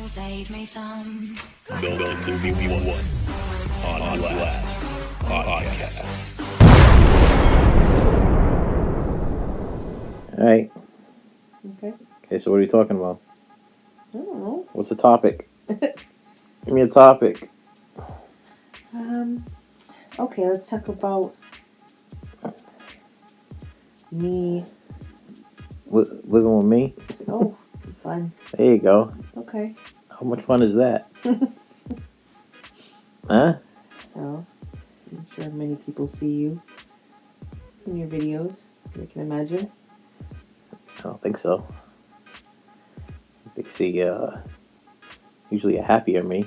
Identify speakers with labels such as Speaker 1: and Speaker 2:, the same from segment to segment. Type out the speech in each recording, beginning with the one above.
Speaker 1: save me some.
Speaker 2: MeltingMovies1 On Blast podcast.
Speaker 3: Alright.
Speaker 4: Okay.
Speaker 3: Okay, so what are you talking about?
Speaker 4: I don't know.
Speaker 3: What's the topic? Give me a topic.
Speaker 4: Okay, let's talk about me.
Speaker 3: Living with me?
Speaker 4: Oh, fun.
Speaker 3: There you go.
Speaker 4: Okay.
Speaker 3: How much fun is that? Huh?
Speaker 4: Oh, I'm sure many people see you in your videos. I can imagine.
Speaker 3: I don't think so. They see usually a happier me.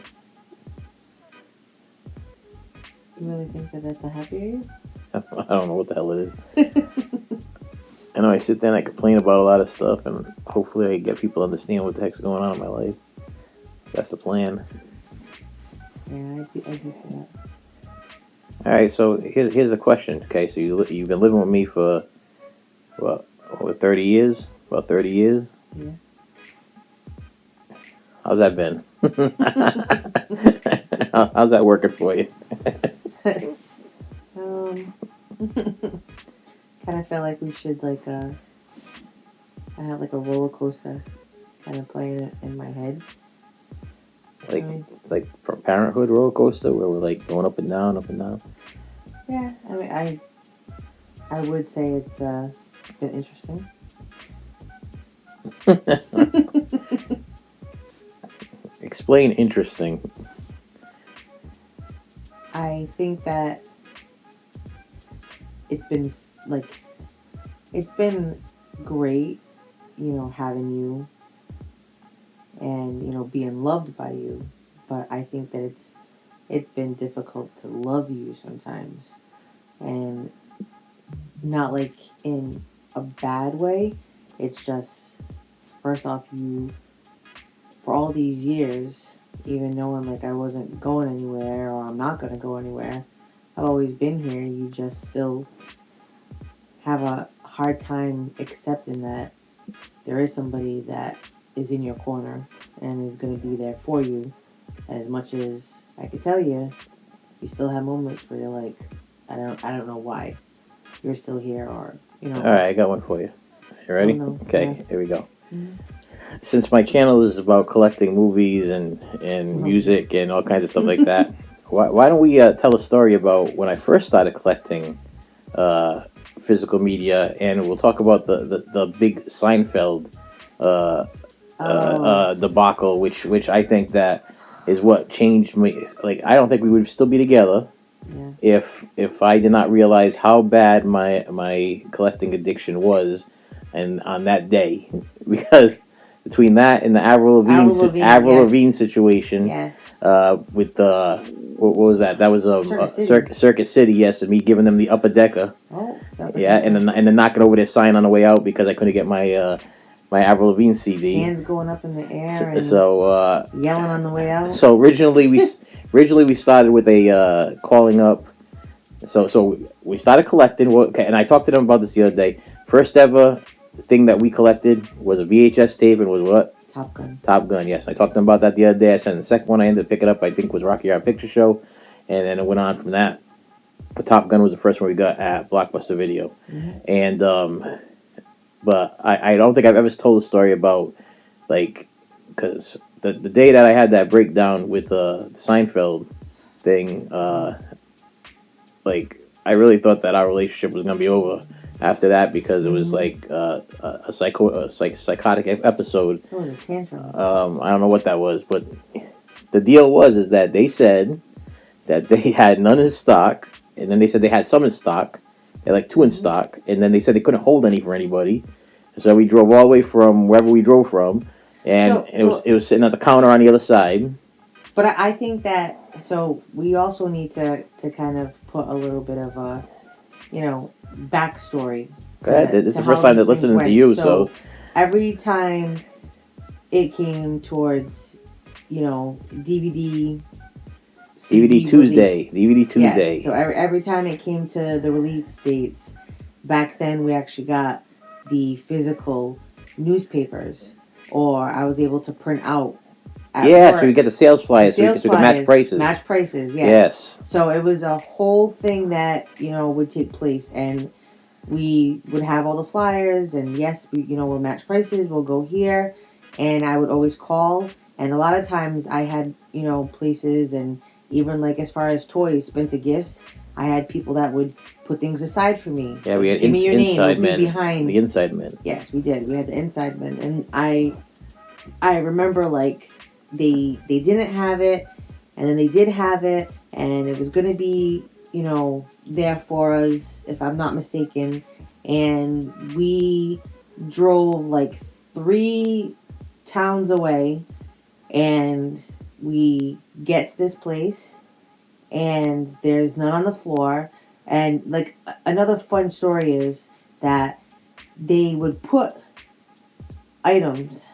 Speaker 4: You really think that that's a happier you?
Speaker 3: I don't know what the hell it is. I know I sit there and I complain about a lot of stuff, and hopefully I get people to understand what the heck's going on in my life. That's the plan.
Speaker 4: Yeah, I do see that.
Speaker 3: All right, so here's the question. Okay, so you've been living with me for what, over 30 years? About 30 years?
Speaker 4: Yeah.
Speaker 3: How's that been? How's that working for you?
Speaker 4: Kind of felt like we should I have like a roller coaster kind of playing in my head.
Speaker 3: Like from Parenthood roller coaster, where we're like going up and down, up and down.
Speaker 4: Yeah, I mean, I would say it's been interesting.
Speaker 3: Explain interesting.
Speaker 4: I think that it's been great, having you and, being loved by you. But I think that it's been difficult to love you sometimes. And not like in a bad way. It's just, first off, you, for all these years, even knowing like I wasn't going anywhere or I'm not going to go anywhere, I've always been here. You just still have a hard time accepting that there is somebody that is in your corner and is going to be there for you. As much as I could tell you, you still have moments where you're like, I don't know why you're still here, or
Speaker 3: All right, I got one for you. You ready?
Speaker 4: Oh, no.
Speaker 3: Okay,
Speaker 4: Yeah.
Speaker 3: Here we go.
Speaker 4: Mm-hmm.
Speaker 3: Since my channel is about collecting movies and music and all kinds of stuff like that, why don't we tell a story about when I first started collecting physical media, and we'll talk about the big Seinfeld debacle, which I think that is what changed me. Like, I don't think we would still be together.
Speaker 4: Yeah.
Speaker 3: If I did not realize how bad my collecting addiction was, and on that day, because between that and the Avril Lavigne situation,
Speaker 4: Yes.
Speaker 3: With the what was that? That was Circuit City, yes, and me giving them the upper decker.
Speaker 4: Oh.
Speaker 3: Yeah, and then knocking over their sign on the way out because I couldn't get my my Avril Lavigne CD.
Speaker 4: Hands going up in the air
Speaker 3: so
Speaker 4: yelling on the way out.
Speaker 3: So originally we started with a calling up. So we started collecting. Okay, and I talked to them about this the other day. First ever thing that we collected was a VHS tape, and was what?
Speaker 4: Top Gun.
Speaker 3: Top Gun, yes. I talked to them about that the other day. I sent the second one. I ended up picking up, I think, was Rocky Horror Picture Show, and then it went on from that. But Top Gun was the first one we got at Blockbuster Video, and but I don't think I've ever told a story about, like, because the day that I had that breakdown with the Seinfeld thing, like, I really thought that our relationship was gonna be over after that, because it was like a psychotic episode.
Speaker 4: It was a tantrum.
Speaker 3: I don't know what that was, but the deal is that they said that they had none in stock, and then they said they had some in stock. They had like 2 in stock, and then they said they couldn't hold any for anybody. So we drove all the way from wherever we drove from, and it was sitting at the counter on the other side.
Speaker 4: But I think that, so we also need to kind of put a little bit of a, backstory.
Speaker 3: Go ahead. This is the first time they're listening to you, so
Speaker 4: every time it came towards, DVD
Speaker 3: Tuesday.
Speaker 4: Yes, so every time it came to the release dates, back then we actually got the physical newspapers, or I was able to print out at
Speaker 3: Yes,
Speaker 4: work.
Speaker 3: we get the sales flyers, so we could do the match prices.
Speaker 4: Match prices, yes.
Speaker 3: Yes.
Speaker 4: So it was a whole thing that, would take place, and we would have all the flyers, and yes, we'll match prices, we'll go here, and I would always call, and a lot of times I had, places, and even like as far as toys, Spencer Gifts, I had people that would put things aside for me.
Speaker 3: Yeah, we had
Speaker 4: give me your name,
Speaker 3: inside
Speaker 4: it'll be
Speaker 3: men.
Speaker 4: behind.
Speaker 3: The inside men.
Speaker 4: Yes, we did. We had the inside men, and I remember like they didn't have it, and then they did have it, and it was gonna be there for us, if I'm not mistaken, and we drove like 3 towns away, and we get to this place, and there's none on the floor, and like another fun story is that they would put items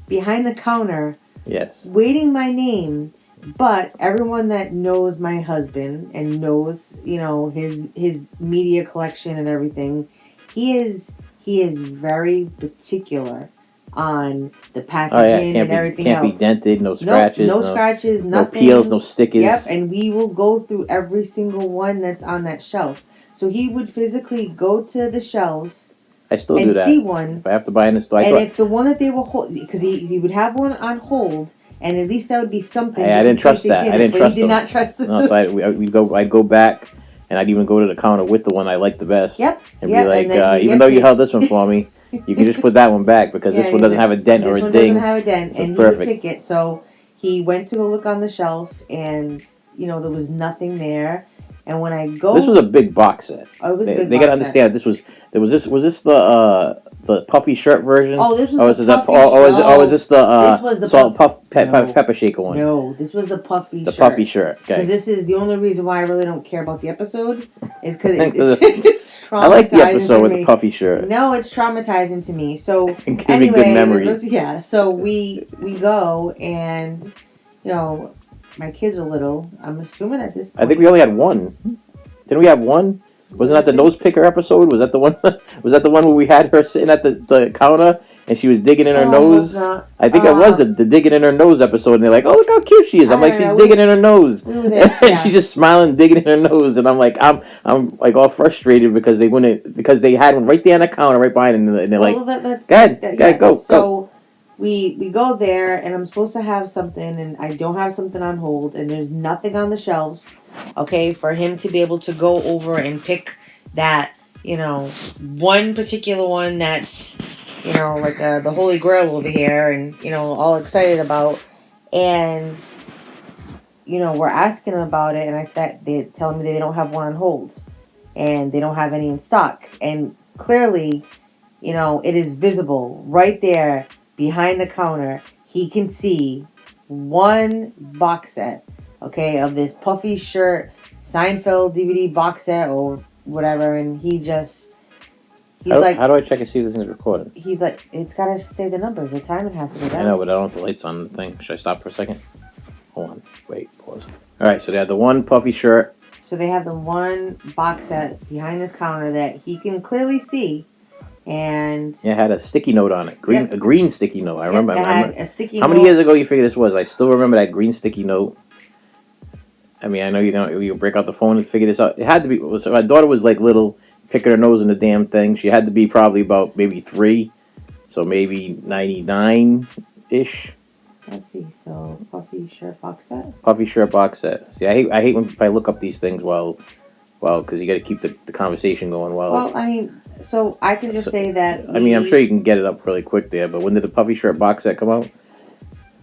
Speaker 4: behind the counter,
Speaker 3: Yes.
Speaker 4: waiting my name, but everyone that knows my husband and knows, his media collection and everything, he is very particular on the packaging and everything else.
Speaker 3: Can't be dented, no scratches.
Speaker 4: No scratches, nothing.
Speaker 3: No peels, no stickers.
Speaker 4: Yep, and we will go through every single one that's on that shelf. So he would physically go to the shelves.
Speaker 3: I still do
Speaker 4: and
Speaker 3: that.
Speaker 4: See one.
Speaker 3: If I have to buy in the store,
Speaker 4: if the one that they were holding, because he would have one on hold, and at least that would be something.
Speaker 3: I didn't trust that. I didn't trust
Speaker 4: them. Not trust them.
Speaker 3: No, so I'd go back, and I'd even go to the counter with the one I liked the best.
Speaker 4: Yep.
Speaker 3: And be like, even though you held this one for me, you can just put that one back because this one doesn't have a dent or a ding.
Speaker 4: This one doesn't have a dent,
Speaker 3: so
Speaker 4: and
Speaker 3: perfect.
Speaker 4: He would pick it. So he went to go look on the shelf, and there was nothing there. And when I go,
Speaker 3: this was a big box set.
Speaker 4: Oh, it was a big
Speaker 3: They got to understand this was the puffy shirt version?
Speaker 4: Oh, this was
Speaker 3: was
Speaker 4: the puffy
Speaker 3: was this the
Speaker 4: this was the
Speaker 3: salt pepper shaker one?
Speaker 4: No, this was the puffy shirt.
Speaker 3: The puffy shirt. Okay.
Speaker 4: Because this is the only reason why I really don't care about the episode is because it's traumatizing.
Speaker 3: I like the episode with the puffy shirt.
Speaker 4: No, it's traumatizing to me. So
Speaker 3: Give me good memories.
Speaker 4: So we go, and my kids are little. I'm assuming at this point.
Speaker 3: I think we only had one. Didn't we have one? Wasn't that the nose picker episode? Was that the one? Was that the one where we had her sitting at the counter and she was digging in her nose? I think it was the digging in her nose episode. And they're like, "Oh, look how cute she is!" I'm like, "She's digging in her nose," and she's just smiling, digging in her nose. And I'm like, I'm like all frustrated because they had one right there on the counter, right behind, and they're like, "Go ahead, go."
Speaker 4: We go there, and I'm supposed to have something, and I don't have something on hold, and there's nothing on the shelves, okay, for him to be able to go over and pick that, one particular one that's, like the Holy Grail over here, and, all excited about, and, we're asking them about it, and they're telling me they don't have one on hold, and they don't have any in stock, and clearly, it is visible right there, behind the counter, he can see one box set, okay, of this puffy shirt Seinfeld DVD box set or whatever, and he's like,
Speaker 3: how do I check and see if this thing's recorded?
Speaker 4: He's like, it's gotta say the numbers, the time it has to go down.
Speaker 3: I know, but I don't have the lights on the thing. Should I stop for a second? Hold on, wait, pause. All right, so they have the one puffy shirt.
Speaker 4: So they have the one box set behind this counter that he can clearly see. And
Speaker 3: it had a sticky note on it. A green sticky note. I remember.
Speaker 4: A sticky
Speaker 3: How many years ago you figure this was? I still remember that green sticky note. I mean, I know you break out the phone and figure this out. It had to be. So my daughter was like little, picking her nose in the damn thing. She had to be probably about maybe 3, so maybe 99-ish.
Speaker 4: Let's see. So puffy shirt box set.
Speaker 3: Puffy shirt box set. See, I hate when if I look up these things because you got to keep the conversation going.
Speaker 4: Well, I mean. So I can just say that.
Speaker 3: I mean, I'm sure you can get it up really quick there, but when did the puffy shirt box set come out?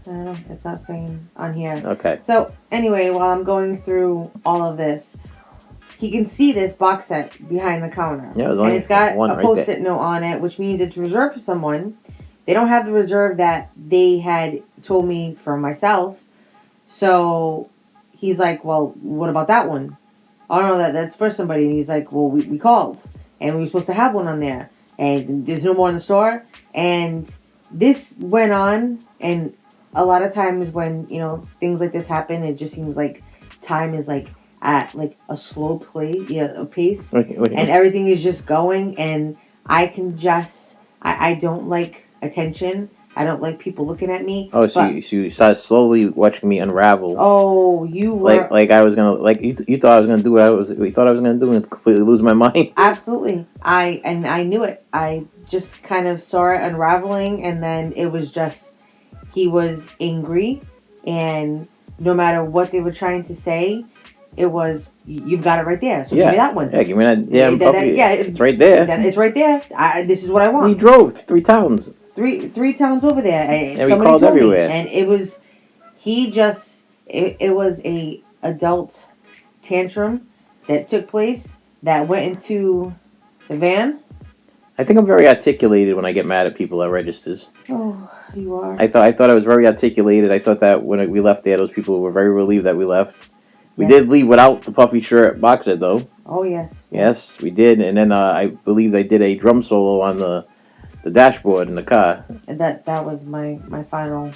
Speaker 4: I don't know. It's not saying on here.
Speaker 3: Okay.
Speaker 4: So anyway, while I'm going through all of this, he can see this box set behind the counter.
Speaker 3: Yeah,
Speaker 4: and it's got a post-it note on it, which means it's reserved for someone. They don't have the reserve that they had told me for myself. So he's like, well, what about that one? Oh, no, that's for somebody. And he's like, well, we called. And we were supposed to have one on there. And there's no more in the store. And this went on. And a lot of times when, things like this happen, it just seems like time is like at like a slow pace. And everything is just going. And I can just, I don't like attention. I don't like people looking at me.
Speaker 3: Oh, so you started slowly watching me unravel.
Speaker 4: Oh, you were
Speaker 3: like I was gonna you thought I was gonna do what you thought I was gonna do and completely lose my mind.
Speaker 4: absolutely. I knew it. I just kind of saw it unraveling, and then it was just he was angry, and no matter what they were trying to say, it was you've got it right there. So give me that one.
Speaker 3: Yeah, give me that damn puppy.
Speaker 4: Yeah,
Speaker 3: it's right there.
Speaker 4: It's right there. This is what I want.
Speaker 3: We drove 3 towns.
Speaker 4: Three towns over there.
Speaker 3: And we called everywhere.
Speaker 4: And it was it was a adult tantrum that took place that went into the van.
Speaker 3: I think I'm very articulated when I get mad at people at registers.
Speaker 4: Oh, you are.
Speaker 3: I thought I was very articulated. I thought that when we left there, those people were very relieved that we left. We did leave without the puffy shirt boxer, though.
Speaker 4: Oh, yes.
Speaker 3: Yes, we did. And then I believe they did a drum solo on the dashboard in the car.
Speaker 4: And that was my final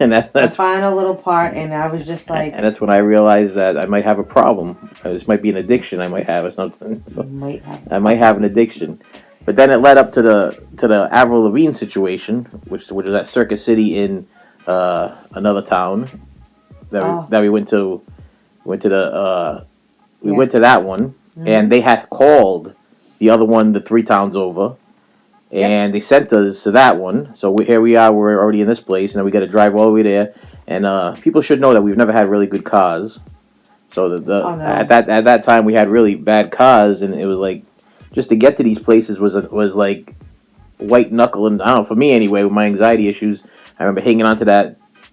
Speaker 3: And that's
Speaker 4: my final little part, and I was just like...
Speaker 3: And that's when I realized that I might have a problem. This might be an addiction I might have or something. I might have an addiction. But then it led up to the Avril Lavigne situation, which was at Circus City in another town that we went to. Went to that one, and they had called the other one the 3 towns over, and they sent us to that one. So here we are. We're already in this place, and then we got to drive all the way there. And people should know that we've never had really good cars. So at that time we had really bad cars, and it was like just to get to these places was like white knuckling. I don't know, for me anyway, with my anxiety issues. I remember hanging on to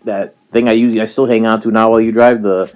Speaker 3: that thing I still hang on to now while you drive the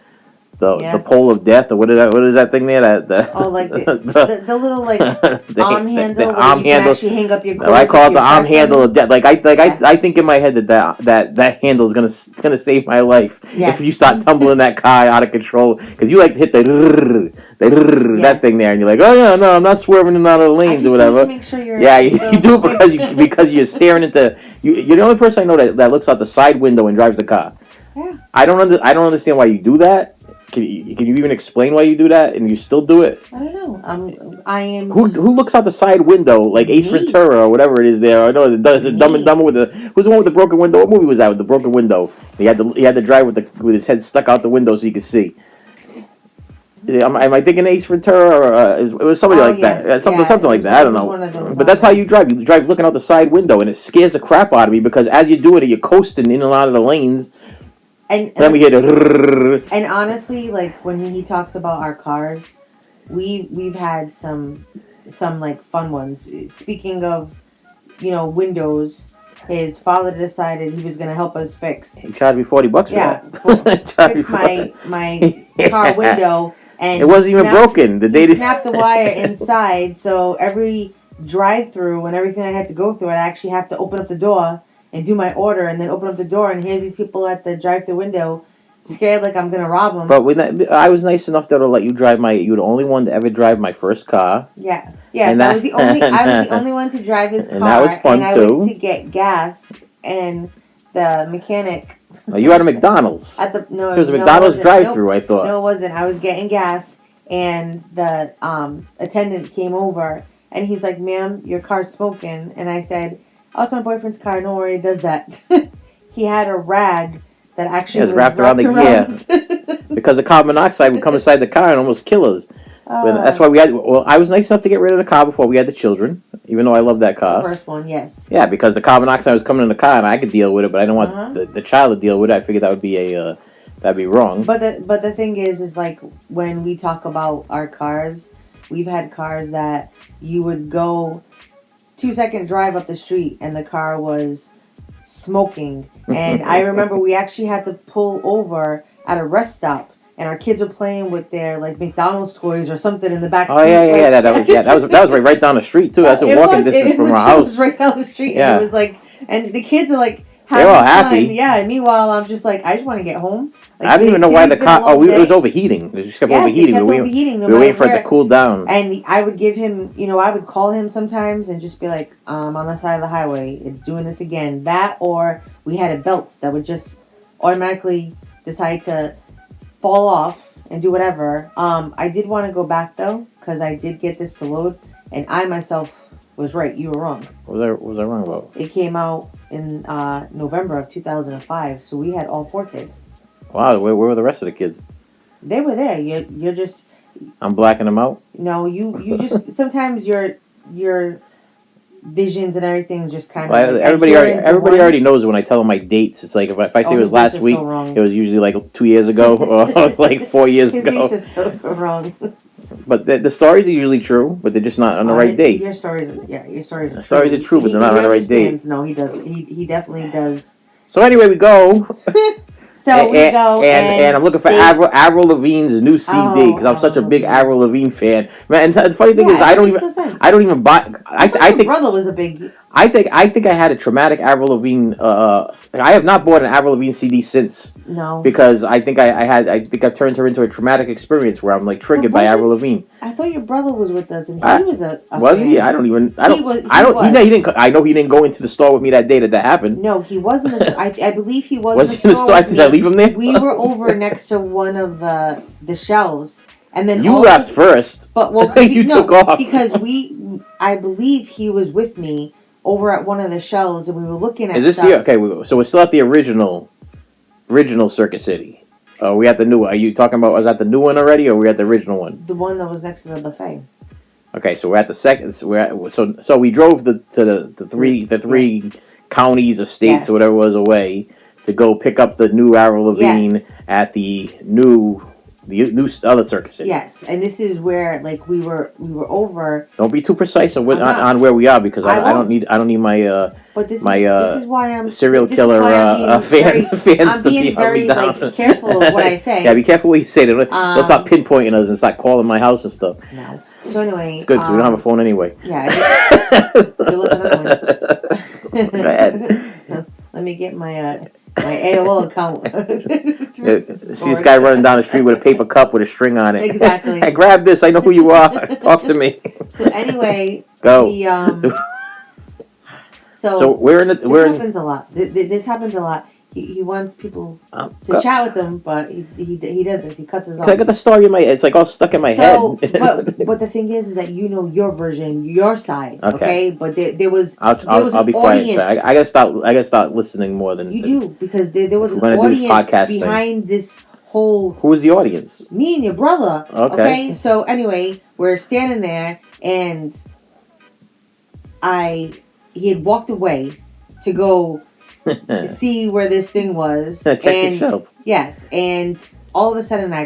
Speaker 3: pole of death, or what is that thing there?
Speaker 4: Like the little like arm handle where you can actually hang up your clothes.
Speaker 3: I call it the arm handle of death. I think in my head that handle is gonna save my life if you start tumbling that car out of control, because you like to hit that thing there, and you're like, oh yeah, no, I'm not swerving in and out of the lanes or whatever.
Speaker 4: Make sure you're
Speaker 3: you do it because you're staring into you're the only person I know that looks out the side window and drives the car.
Speaker 4: Yeah.
Speaker 3: I don't understand why you do that. Can you even explain why you do that and you still do it?
Speaker 4: I don't know. I am.
Speaker 3: Who looks out the side window like Ace Ventura or whatever it is there? I know it's Dumb and Dumber who's the one with the broken window? What movie was that with the broken window? He had to drive with his head stuck out the window so he could see. Am I thinking Ace Ventura or it was somebody like that? Something like that. I don't know. But that's how you drive. You drive looking out the side window, and it scares the crap out of me because as you do it, you're coasting in and out of the lanes.
Speaker 4: And
Speaker 3: then we hear the.
Speaker 4: And honestly, like when he talks about our cars, we've had some like fun ones. Speaking of, windows, his father decided he was going to help us fix.
Speaker 3: He charged me $40 for that.
Speaker 4: Fix my car window, and
Speaker 3: it wasn't even broken.
Speaker 4: He snapped the wire inside, so every drive-through and everything I had to go through, I'd actually have to open up the door and do my order, and then open up the door, and here's these people at the drive-through window, scared like I'm gonna rob them.
Speaker 3: But I was nice enough to let you drive you were the only one to ever drive my first car.
Speaker 4: Yeah. I was the only one to drive his car,
Speaker 3: and that was fun
Speaker 4: I went to get gas, and the mechanic.
Speaker 3: Oh, you had a McDonald's. It was a McDonald's drive-through. I thought.
Speaker 4: No, it wasn't. I was getting gas, and the attendant came over, and he's like, "Ma'am, your car's smoking," and I said, "Oh, it's my boyfriend's car. Don't worry, it does that." He had a rag that actually was wrapped around the gear.
Speaker 3: Because the carbon monoxide would come inside the car and almost kill us. But that's why I was nice enough to get rid of the car before we had the children, even though I loved that car.
Speaker 4: The first one, yes.
Speaker 3: Yeah, because the carbon monoxide was coming in the car and I could deal with it, but I didn't want the child to deal with it. I figured that would be that'd be wrong.
Speaker 4: But the thing is like when we talk about our cars, we've had cars that you would go 2-second drive up the street and the car was smoking. And I remember we actually had to pull over at a rest stop, and our kids were playing with their like McDonald's toys or something in the back seat.
Speaker 3: Oh yeah, that was right down the street too. That's a walking distance from our house.
Speaker 4: It was right down the street.
Speaker 3: Yeah.
Speaker 4: And it was like, and the kids are like,
Speaker 3: they're all happy.
Speaker 4: Yeah, and meanwhile I'm just like, I just want to get home. Like,
Speaker 3: I didn't even know why the car. Oh, it was overheating. It just kept overheating.
Speaker 4: It kept overheating.
Speaker 3: We were waiting for it to cool down.
Speaker 4: And I would give him, I would call him sometimes and just be like, on the side of the highway, it's doing this again. That, or we had a belt that would just automatically decide to fall off and do whatever. I did want to go back though, because I did get this to load, and I myself was right. You were wrong.
Speaker 3: What was I wrong about?
Speaker 4: It came out in November of 2005. So we had all 4 kids.
Speaker 3: Wow, where were the rest of the kids?
Speaker 4: They were there. You're just
Speaker 3: I'm blacking them out.
Speaker 4: no. You just sometimes your visions and everything just kind of
Speaker 3: Well,
Speaker 4: like,
Speaker 3: everybody already knows when I tell them my dates. It's like if I say it was last week, it was usually like 2 years ago or like 4 years
Speaker 4: His
Speaker 3: ago.
Speaker 4: dates are so wrong.
Speaker 3: But the stories are usually true, but they're just not on the right date.
Speaker 4: Your stories, your stories are
Speaker 3: The stories are true, but they're not on the right date.
Speaker 4: understands. No, he does. He definitely does.
Speaker 3: So anyway, we go.
Speaker 4: So we go
Speaker 3: and I'm looking for Avril Lavigne's new CD because I'm such a big Avril Lavigne fan. Man, and the funny thing is, I don't even buy. I think
Speaker 4: your brother was a big.
Speaker 3: I think I had a traumatic Avril Lavigne. I have not bought an Avril Lavigne CD since.
Speaker 4: No.
Speaker 3: Because I think I've turned her into a traumatic experience where I'm like triggered by Avril Lavigne.
Speaker 4: I thought your brother was with us and he was a
Speaker 3: was
Speaker 4: fan.
Speaker 3: he? I didn't go into the store with me that day that happened.
Speaker 4: No, he wasn't. I believe he was.
Speaker 3: Was he in the store? Did I leave him there?
Speaker 4: We were over next to one of the shelves, and then
Speaker 3: you left first.
Speaker 4: But well,
Speaker 3: you took off
Speaker 4: because I believe he was with me over at one of the shelves, and we were looking at.
Speaker 3: Is this
Speaker 4: stuff.
Speaker 3: so we're still at the original Circuit City? We at the new one. Are you talking about? Was that the new one already, or we at the original one?
Speaker 4: The one that was next to the buffet.
Speaker 3: Okay, so we're at the second. So we drove to the three counties or states or whatever it was away to go pick up the new Avril Lavigne at the new other Circuit City.
Speaker 4: Yes, and this is where like we were over.
Speaker 3: Don't be too precise on where we are because I don't need my this is why I'm serial killer fans
Speaker 4: I'm
Speaker 3: to
Speaker 4: being
Speaker 3: be
Speaker 4: very
Speaker 3: down.
Speaker 4: like careful of what I say.
Speaker 3: Yeah, be careful what you say. They'll stop pinpointing us and start calling my house and stuff.
Speaker 4: No. So anyway,
Speaker 3: it's good. We don't have a phone anyway.
Speaker 4: Yeah.
Speaker 3: Go ahead.
Speaker 4: Let me get my AOL account.
Speaker 3: See this guy running down the street with a paper cup with a string on it.
Speaker 4: Exactly.
Speaker 3: Hey, grab this. I know who you are. Talk to me.
Speaker 4: So anyway,
Speaker 3: go. So we're in.
Speaker 4: Happens a lot. This happens a lot. He wants people to chat with him, but he does this. He cuts us off.
Speaker 3: I got the story in my. It's like all stuck in my head.
Speaker 4: But the thing is that you know your version, your side. Okay. But there was.
Speaker 3: I'll be quiet. I gotta start listening more than
Speaker 4: you do because there was an audience behind this whole.
Speaker 3: Who was the audience?
Speaker 4: Me and your brother.
Speaker 3: Okay.
Speaker 4: So anyway, we're standing there, and he had walked away to go see where this thing was.
Speaker 3: Check the shelf.
Speaker 4: Yes, and all of a sudden I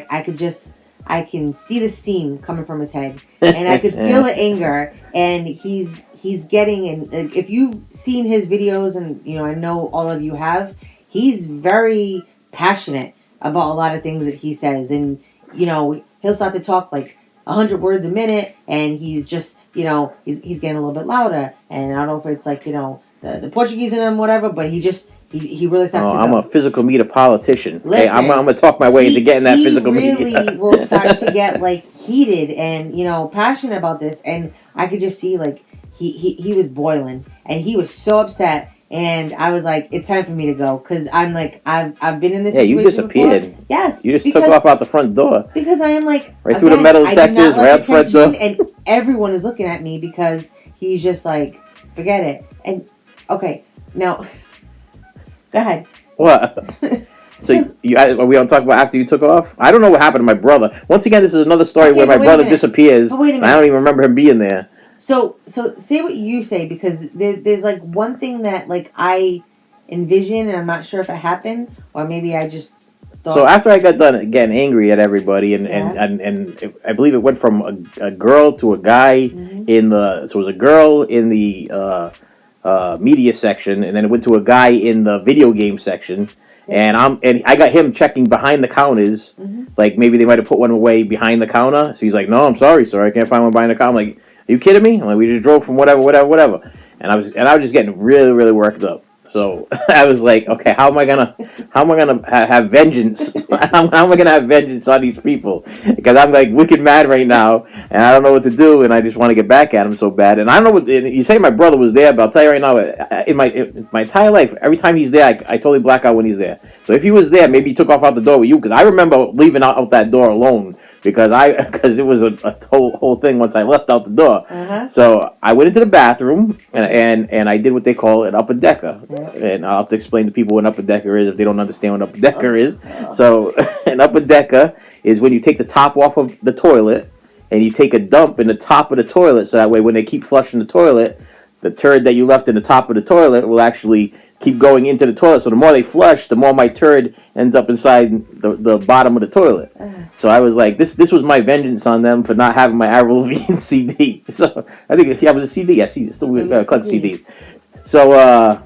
Speaker 4: can see the steam coming from his head, and I could feel the anger, and he's getting, and if you've seen his videos, and I know all of you have, he's very passionate about a lot of things that he says, and he'll start to talk like 100 words a minute, and he's just he's getting a little bit louder, and I don't know if it's like the Portuguese in him, whatever, but he really starts to
Speaker 3: I'm
Speaker 4: go.
Speaker 3: a physical media politician.
Speaker 4: Listen,
Speaker 3: hey, I'm gonna talk my way into getting that physical media.
Speaker 4: He really will start to get like heated and passionate about this, and I could just see like he was boiling, and he was so upset, and I was like, it's time for me to go, because I'm like I've been in this situation
Speaker 3: you disappeared
Speaker 4: before. Yes,
Speaker 3: you just took off out the front door
Speaker 4: because I am like
Speaker 3: right through the metal detectors, right out the front door,
Speaker 4: and everyone is looking at me because he's just like, forget it. And okay, now go ahead.
Speaker 3: What? So are we on talk about after you took off? I don't know what happened to my brother. Once again, this is another story where my brother disappears. I don't even remember him being there.
Speaker 4: So say what you say, because there's like one thing that like I envision, and I'm not sure if it happened, or maybe I just thought.
Speaker 3: So after I got done getting angry at everybody, and I believe it went from a girl to a guy in the. So it was a girl in the media section, and then it went to a guy in the video game section. And I got him checking behind the counters, like maybe they might have put one away behind the counter. So he's like, "No, I'm sorry, sir, I can't find one behind the counter." I'm like, "Are you kidding me?" I'm like, "We just drove from whatever." And I was just getting really, really worked up. So I was like, "Okay, how am I gonna have vengeance? how am I gonna have vengeance on these people? Because I'm like wicked mad right now, and I don't know what to do, and I just want to get back at him so bad. And I don't know what you say. My brother was there, but I'll tell you right now, in my entire life, every time he's there, I totally black out when he's there. So if he was there, maybe he took off out the door with you, because I remember leaving out that door alone because it was a whole thing once I left out the door.
Speaker 4: Uh-huh.
Speaker 3: So I went into the bathroom and I did what they call an upper decker.
Speaker 4: Yep.
Speaker 3: And I'll have to explain to people what an upper decker is if they don't understand what an upper decker is. So an upper decker is when you take the top off of the toilet and you take a dump in the top of the toilet, so that way when they keep flushing the toilet, the turd that you left in the top of the toilet will actually keep going into the toilet. So the more they flush, the more my turd ends up inside the bottom of the toilet. So I was like, this was my vengeance on them for not having my Avril Lavigne CD. So I think it was a CD. Yeah, CD. Still collect CDs. So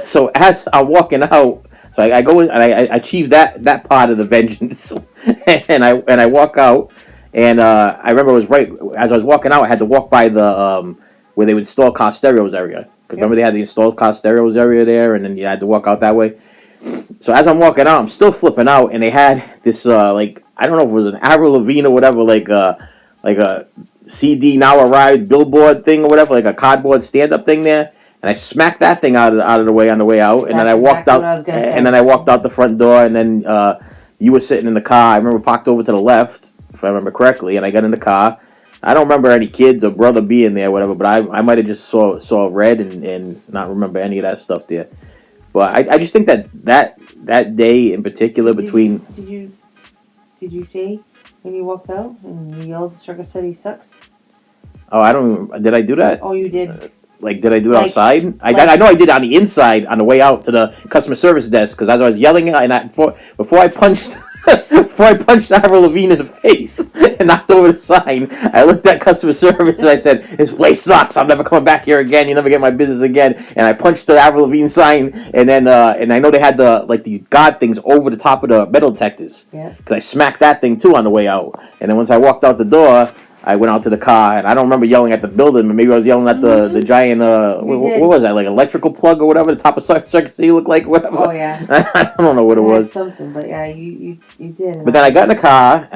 Speaker 3: so as I'm walking out, so I go in and I achieve that part of the vengeance, and I walk out, and I remember it was right as I was walking out, I had to walk by the where they would install car stereos area. Because remember they had the installed car stereos area there, and then you had to walk out that way. So as I'm walking out, I'm still flipping out, and they had this like, I don't know if it was an Avril Lavigne or whatever, like a CD Now Arrived billboard thing or whatever, like a cardboard stand up thing there. And I smacked that thing out of the way on the way out, and then I walked out, and then I walked out the front door, and then you were sitting in the car. I remember parked over to the left, if I remember correctly, and I got in the car. I don't remember any kids or brother being there, or whatever, but I might have just saw red and not remember any of that stuff there. But I just think that day in particular between.
Speaker 4: Did you say when you walked out and you yelled, "Circus City sucks"?
Speaker 3: Oh, I don't. Did I do that?
Speaker 4: Oh, you did.
Speaker 3: Like, did I do it outside? I know I did it on the inside on the way out to the customer service desk because as I was yelling and before I punched Avril Lavigne in the face and knocked over the sign, I looked at customer service and I said, "This place sucks. I'm never coming back here again. You never get my business again." And I punched the Avril Lavigne sign, and then and I know they had these guard things over the top of the metal detectors.
Speaker 4: Yeah.
Speaker 3: Because I smacked that thing too on the way out. And then once I walked out the door, I went out to the car, and I don't remember yelling at the building, but maybe I was yelling at the giant, what was that, like electrical plug or whatever, the top of Circuit City looked like, whatever.
Speaker 4: Oh, yeah.
Speaker 3: I don't know what it was.
Speaker 4: Something, but yeah, you did.
Speaker 3: But then I got in the car,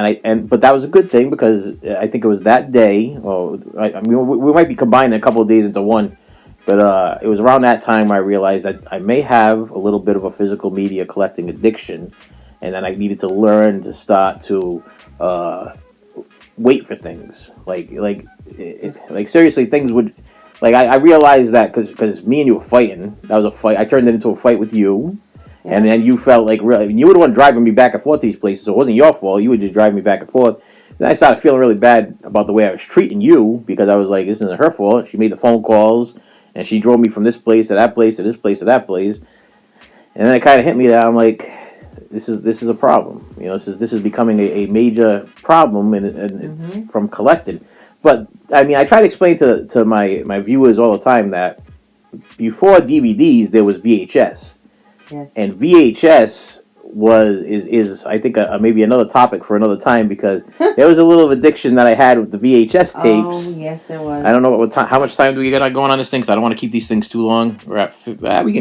Speaker 3: but that was a good thing because I think it was that day, I mean, we might be combining a couple of days into one, but it was around that time I realized that I may have a little bit of a physical media collecting addiction, and then I needed to learn to start to wait for things like seriously things would like I realized that because me and you were fighting. That was a fight. I turned it into a fight with you, and then you felt like really, I mean, you were the one driving me back and forth to these places, so it wasn't your fault. You would just drive me back and forth. Then I started feeling really bad about the way I was treating you because I was like, this isn't her fault. She made the phone calls and she drove me from this place to that place to this place to that place, and then it kind of hit me that I'm like, this is a problem. You know, this is becoming a major problem, and it's from collecting. But I mean, I try to explain to my viewers all the time that before DVDs there was VHS, and VHS is I think maybe another topic for another time because there was a little addiction that I had with the VHS tapes.
Speaker 4: Oh yes, there was.
Speaker 3: I don't know how much time do we got going on this thing? Because I don't want to keep these things too long. We're at we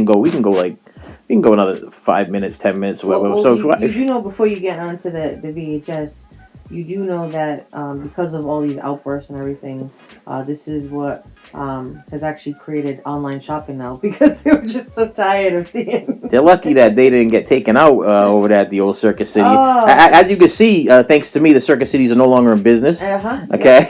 Speaker 3: can go another 5 minutes, 10 minutes, whatever.
Speaker 4: Well, you do know before you get onto the VHS, you do know that because of all these outbursts and everything, this is what has actually created online shopping now because they were just so tired of seeing.
Speaker 3: They're lucky that they didn't get taken out over there at the old Circus City.
Speaker 4: Oh.
Speaker 3: As you can see, thanks to me, the Circus Cities are no longer in business. Okay,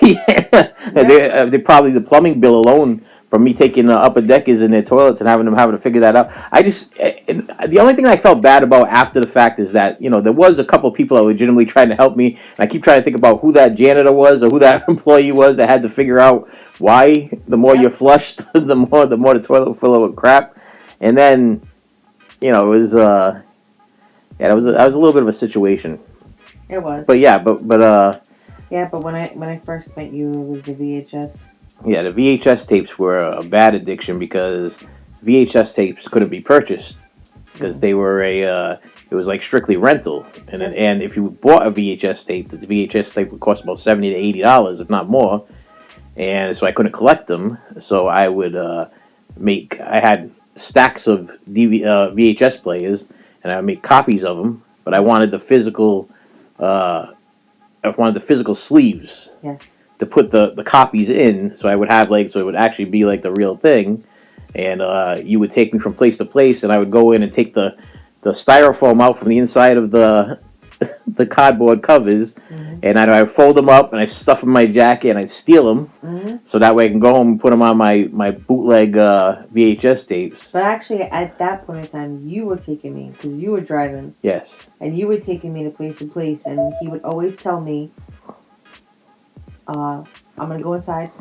Speaker 3: they probably the plumbing bill alone. From me taking upper deckers in their toilets and having to figure that out. The only thing I felt bad about after the fact is that, you know, there was a couple of people that were legitimately trying to help me. And I keep trying to think about who that janitor was or who that employee was that had to figure out why the more you flushed, the more the toilet would fill with crap. And then, you know, it was, that was a little bit of a situation.
Speaker 4: It was.
Speaker 3: But yeah, but
Speaker 4: when I first met you, it was the VHS.
Speaker 3: Yeah, the VHS tapes were a bad addiction because VHS tapes couldn't be purchased because they were it was like strictly rental, and if you bought a VHS tape, the VHS tape would cost about $70 to $80, if not more, and so I couldn't collect them. So I would I had stacks of VHS players, and I would make copies of them, but I wanted the physical sleeves.
Speaker 4: Yes.
Speaker 3: To put the copies in, so I would have so it would actually be like the real thing, and you would take me from place to place, and I would go in and take the styrofoam out from the inside of the the cardboard covers,
Speaker 4: Mm-hmm.
Speaker 3: and I fold them up and I stuff them in my jacket and I steal them,
Speaker 4: Mm-hmm.
Speaker 3: so that way I can go home and put them on my bootleg VHS tapes.
Speaker 4: But actually, at that point in time, you were taking me because you were driving,
Speaker 3: Yes.
Speaker 4: and you were taking me to place, and he would always tell me, "I'm gonna go inside.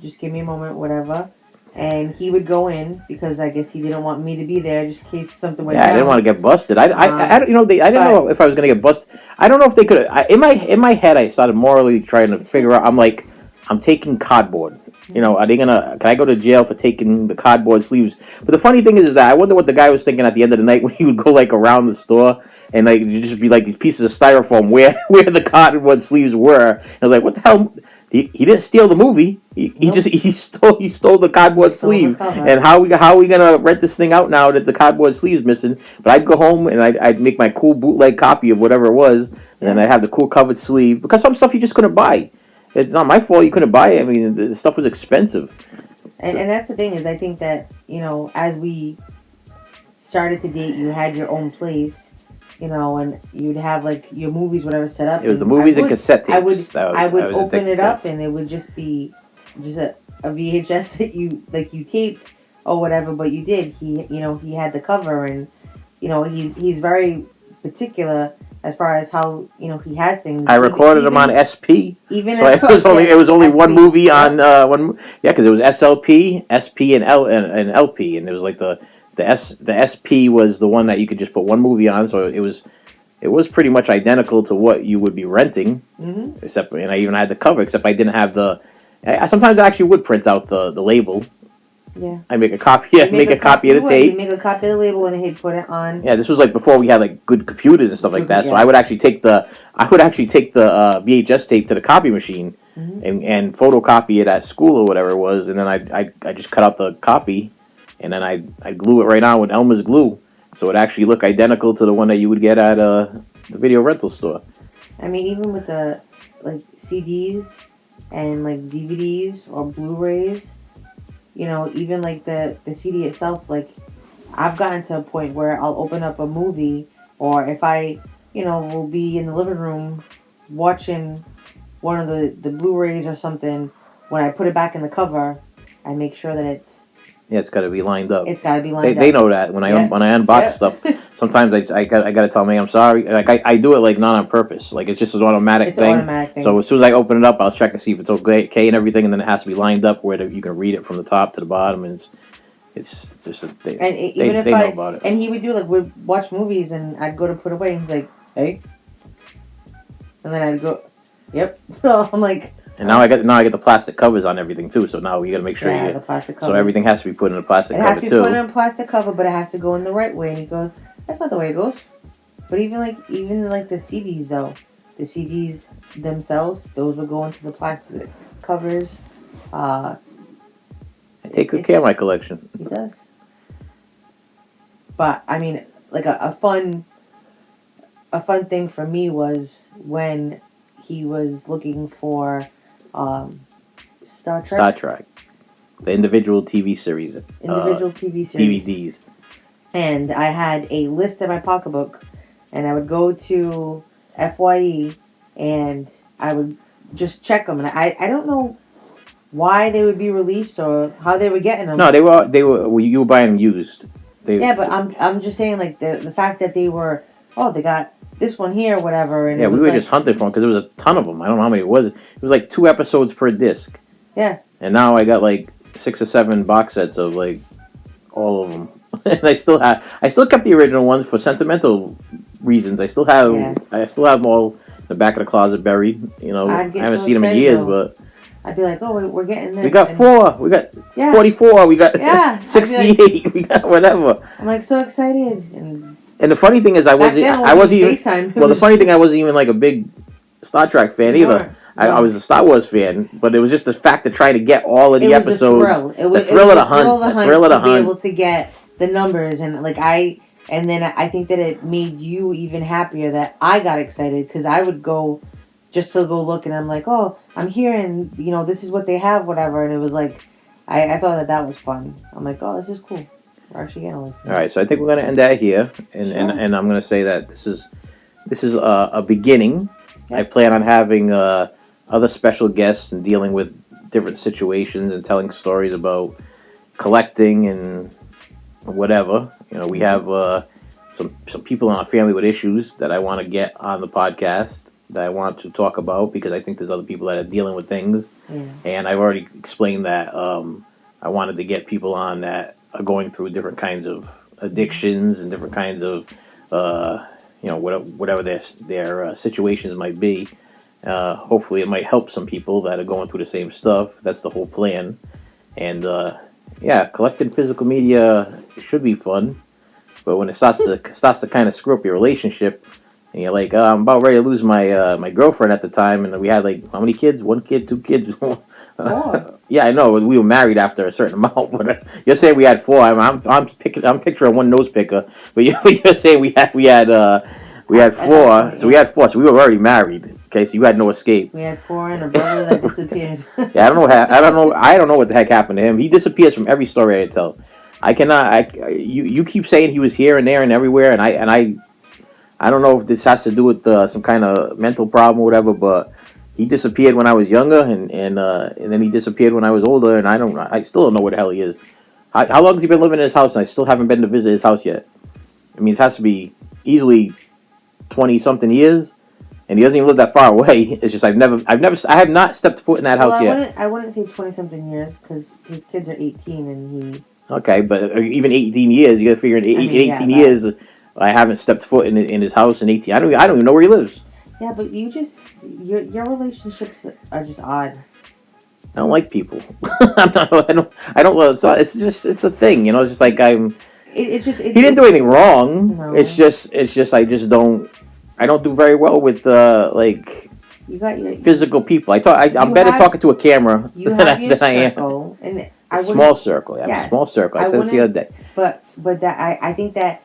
Speaker 4: Just give me a moment, whatever." And he would go in because I guess he didn't want me to be there just in case something went
Speaker 3: Yeah,
Speaker 4: down.
Speaker 3: I didn't want to get busted. I don't, I didn't
Speaker 4: but-
Speaker 3: know if I was gonna get busted. I don't know if they could. In my head, I started morally trying to figure out. I'm like, I'm taking cardboard. You know, are they gonna? Can I go to jail for taking the cardboard sleeves? But the funny thing is that I wonder what the guy was thinking at the end of the night when he would go like around the store and like it'd just be like these pieces of styrofoam where the cardboard sleeves were. I was like, what the hell? He didn't steal the movie. He
Speaker 4: Nope.
Speaker 3: just he stole the cardboard
Speaker 4: Stole the
Speaker 3: sleeve.
Speaker 4: cover.
Speaker 3: And how we gonna rent this thing out now that the cardboard sleeve's missing? But I'd go home and I'd make my cool bootleg copy of whatever it was, and then I'd have the cool covered sleeve because some stuff you just couldn't buy. It's not my fault you couldn't buy it. I mean, the stuff was expensive.
Speaker 4: And that's the thing is, I think that, you know, as we started to date, you had your own place, you know, and you'd have like your movies, whatever, set up.
Speaker 3: It was the
Speaker 4: and
Speaker 3: movies and cassette tapes.
Speaker 4: I would
Speaker 3: was
Speaker 4: open
Speaker 3: addicted
Speaker 4: it
Speaker 3: to.
Speaker 4: up, and it would just be just a VHS that you taped or whatever. But you did. He had the cover, and he's very particular as far as how he has things.
Speaker 3: I recorded them on SP.
Speaker 4: Even
Speaker 3: So
Speaker 4: as
Speaker 3: it was only one
Speaker 4: SP.
Speaker 3: movie on one. Yeah, because it was SLP, SP, and LP, and it was like the SP was the one that you could just put one movie on. So it was pretty much identical to what you would be renting,
Speaker 4: Mm-hmm.
Speaker 3: except and I even had the cover. Except I didn't have the. Sometimes I actually would print out the label.
Speaker 4: Yeah.
Speaker 3: I make a copy. Yeah, make a copy of the tape.
Speaker 4: You make a copy of the label and he'd put it on.
Speaker 3: Yeah, this was like before we had like good computers and stuff like that. So
Speaker 4: Yeah.
Speaker 3: I would actually take the VHS tape to the copy machine
Speaker 4: Mm-hmm.
Speaker 3: and photocopy it at school or whatever it was, and then I just cut out the copy, and then I glue it right on with Elmer's glue, so it actually looked identical to the one that you would get at the video rental store.
Speaker 4: I mean, even with the like CDs and like DVDs or Blu-rays, even like the CD itself, like I've gotten to a point where I'll open up a movie, or if I, will be in the living room watching one of the Blu-rays or something, when I put it back in the cover, I make sure that
Speaker 3: It's got to be lined up.
Speaker 4: it's got to be lined up.
Speaker 3: They know that when I unbox stuff. Sometimes I got to tell me I'm sorry. Like I do it like not on purpose. Like it's just an automatic
Speaker 4: It's
Speaker 3: thing.
Speaker 4: an automatic thing.
Speaker 3: So as soon as I open it up, I'll check to see if it's okay and everything, and then it has to be lined up where you can read it from the top to the bottom, and it's just they know about it.
Speaker 4: And he would do like we'd watch movies, and I'd go to put away, and he's like, "Hey," and then I'd go, "Yep." So I'm like.
Speaker 3: And now I get the plastic covers on everything too. So now you got to make sure
Speaker 4: the plastic covers.
Speaker 3: So everything has to be put in a plastic
Speaker 4: It
Speaker 3: cover
Speaker 4: has to be
Speaker 3: too.
Speaker 4: put in a plastic cover, but it has to go in the right way. And he goes, "That's not the way it goes." But even like the CDs though, the CDs themselves, those will go into the plastic covers.
Speaker 3: I take good care of my collection.
Speaker 4: He does. But I mean, like a fun thing for me was when he was looking for Star Trek.
Speaker 3: Star Trek, the individual TV series.
Speaker 4: Individual TV series.
Speaker 3: DVDs.
Speaker 4: And I had a list in my pocketbook, and I would go to FYE, and I would just check them. And I don't know why they would be released or how they were getting them.
Speaker 3: No, you were buying them used.
Speaker 4: Yeah, but I'm just saying like the fact that they were they got this one here, whatever. And
Speaker 3: yeah,
Speaker 4: it
Speaker 3: we
Speaker 4: was
Speaker 3: were
Speaker 4: like,
Speaker 3: just hunting for them because there was a ton of them. I don't know how many it was. It was like 2 episodes per disc.
Speaker 4: Yeah.
Speaker 3: And now I got like 6 or 7 box sets of like all of them. And I still kept the original ones for sentimental reasons. I still have them all in the back of the closet buried. I haven't seen them in years, but
Speaker 4: I'd be like, oh, we're getting this.
Speaker 3: we got 4. We got 44. We got 68. We got whatever.
Speaker 4: I'm like so excited.
Speaker 3: And the funny thing is, I wasn't even.
Speaker 4: FaceTime.
Speaker 3: Well, the funny thing, I wasn't even like a big Star Trek fan either. I was a Star Wars fan, but it was just the fact of trying to get all of the episodes.
Speaker 4: It was
Speaker 3: the thrill of the hunt.
Speaker 4: To be able to get the numbers, and then I think that it made you even happier that I got excited because I would go just to go look, and I'm like, oh, I'm here, and this is what they have, whatever, and it was like, I thought that was fun. I'm like, oh, this is cool. We're actually getting all this.
Speaker 3: All right, so I think we're gonna end that here, and
Speaker 4: Sure.
Speaker 3: and I'm gonna say that this is this is a beginning.
Speaker 4: Yeah.
Speaker 3: I plan on having other special guests and dealing with different situations and telling stories about collecting and whatever. You know, we have some people in our family with issues that I want to get on the podcast that I want to talk about because I think there's other people that are dealing with things.
Speaker 4: Yeah.
Speaker 3: And I've already explained that I wanted to get people on that are going through different kinds of addictions and different kinds of whatever their situations might be. Hopefully, it might help some people that are going through the same stuff. That's the whole plan. And collecting physical media should be fun, but when it starts to kind of screw up your relationship, and you're like, I'm about ready to lose my girlfriend at the time, and we had like how many kids? 1 kid, 2 kids.
Speaker 4: 4.
Speaker 3: Yeah, I know. We were married after a certain amount. But you're saying we had 4. I'm picturing one nose picker, but you're saying we had 4. So we had 4. So we were already married. Okay, so you had no escape.
Speaker 4: We had 4 and a brother that disappeared.
Speaker 3: Yeah, I don't know what the heck happened to him. He disappears from every story I tell. I cannot. You keep saying he was here and there and everywhere, and I don't know if this has to do with some kind of mental problem or whatever, but he disappeared when I was younger, and then he disappeared when I was older, and I still don't know where the hell he is. How long has he been living in his house, and I still haven't been to visit his house yet? I mean, it has to be easily 20-something years, and he doesn't even live that far away. It's just I have not stepped foot in that house yet.
Speaker 4: I wouldn't say 20-something years because his kids are 18 and he.
Speaker 3: Okay, but even 18 years, you got to figure in 18 years. I haven't stepped foot in his house in 18. I don't even know where he lives.
Speaker 4: Yeah, but your relationships are just odd.
Speaker 3: I don't like people. I don't. It's a thing, you know. It's just like he didn't do anything wrong.
Speaker 4: No.
Speaker 3: It's just I just don't. I don't do very well with
Speaker 4: you got your
Speaker 3: physical people. I'm better talking to a camera than I
Speaker 4: circle,
Speaker 3: am.
Speaker 4: And
Speaker 3: A small circle. Yeah,
Speaker 4: yes,
Speaker 3: a small circle. I said this the other day.
Speaker 4: But that I think that